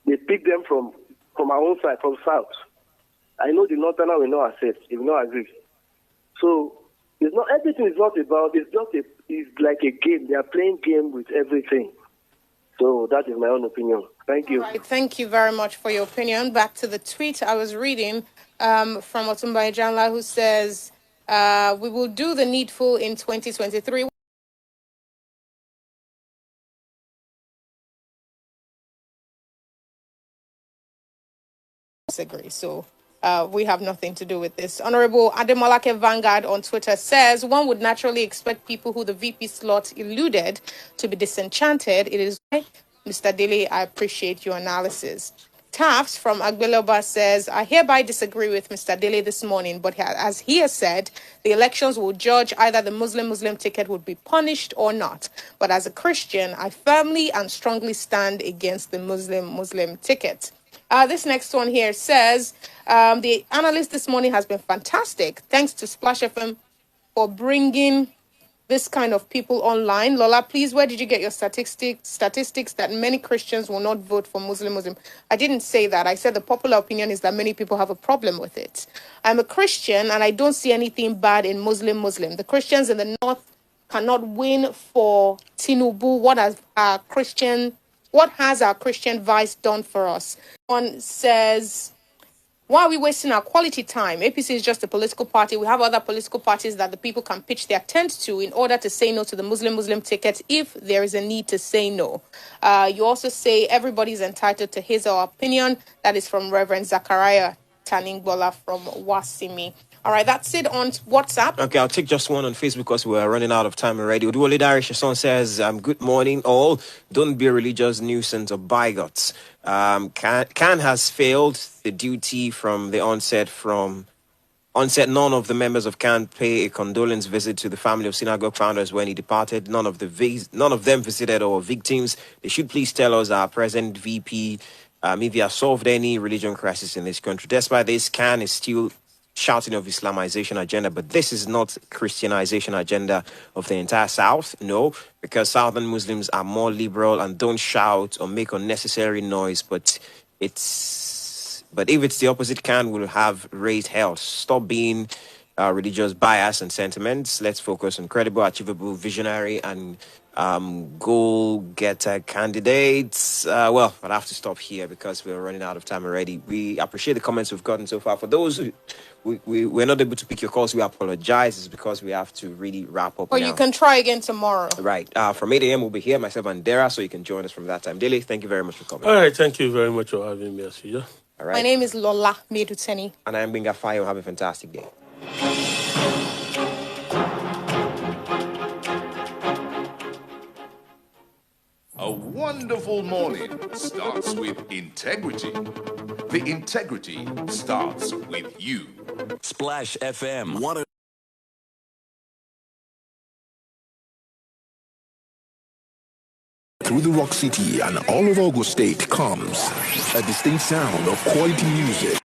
They pick them from our own side, from South. I know the Northerner will not accept, he will not agree. So it's not everything is not about, it's like a game. They are playing game with everything. So that is my own opinion. Thank you. All right, thank you very much for your opinion. Back to the tweet I was reading from Otumba Ejanla, who says, we will do the needful in 2023. Disagree. So we have nothing to do with this. Honorable Ademalake Vanguard on Twitter says, one would naturally expect people who the VP slot eluded to be disenchanted. It is Mr. Dele, I appreciate your analysis. Tafts from Agbeloba says, I hereby disagree with Mr. Dele this morning, but as he has said, the elections will judge either the Muslim ticket would be punished or not. But as a Christian, I firmly and strongly stand against the Muslim ticket. This next one here says, the analyst this morning has been fantastic. Thanks to Splash FM for bringing this kind of people online. Lola, please, where did you get your statistics that many Christians will not vote for Muslim? I didn't say that. I said the popular opinion is that many people have a problem with it. I'm a Christian and I don't see anything bad in Muslim. The Christians in the North cannot win for Tinubu. What has our Christian vice done for us? One says, why are we wasting our quality time? APC is just a political party. We have other political parties that the people can pitch their tent to in order to say no to the Muslim ticket if there is a need to say no. You also say everybody's entitled to his or her opinion. That is from Reverend Zachariah Taningbola from Wasimi. All right, that's it on WhatsApp. Okay, I'll take just one on Facebook because we're running out of time already. Oduwole Darish son says, good morning all. Don't be a religious nuisance or bigots. Can has failed the duty from the onset. None of the members of CAN pay a condolence visit to the family of synagogue founders when he departed. None of them visited our victims. They should please tell us our present VP if he has solved any religion crisis in this country. Despite this, CAN is still shouting of Islamization agenda, but this is not Christianization agenda of the entire South. No, because Southern Muslims are more liberal and don't shout or make unnecessary noise. But if it's the opposite, CAN will have raised hell. Stop being religious bias and sentiments. Let's focus on credible, achievable, visionary, and goal-getter candidates. Well, I'll have to stop here because we're running out of time already. We appreciate the comments we've gotten so far. For those who we're not able to pick your calls, we apologize. It's because we have to really wrap up. Or now. You can try again tomorrow. Right. From 8 a.m. we'll be here, myself and Dara, so you can join us from that time. Dele, thank you very much for coming. All right, thank you very much for having me, Asiya. All right. My name is Lola Meduteni. And I am Binga Fayo. Have a fantastic day. A wonderful morning starts with integrity. The integrity starts with you. Splash FM. Through the Rock City and all over Ogun State comes a distinct sound of quality music.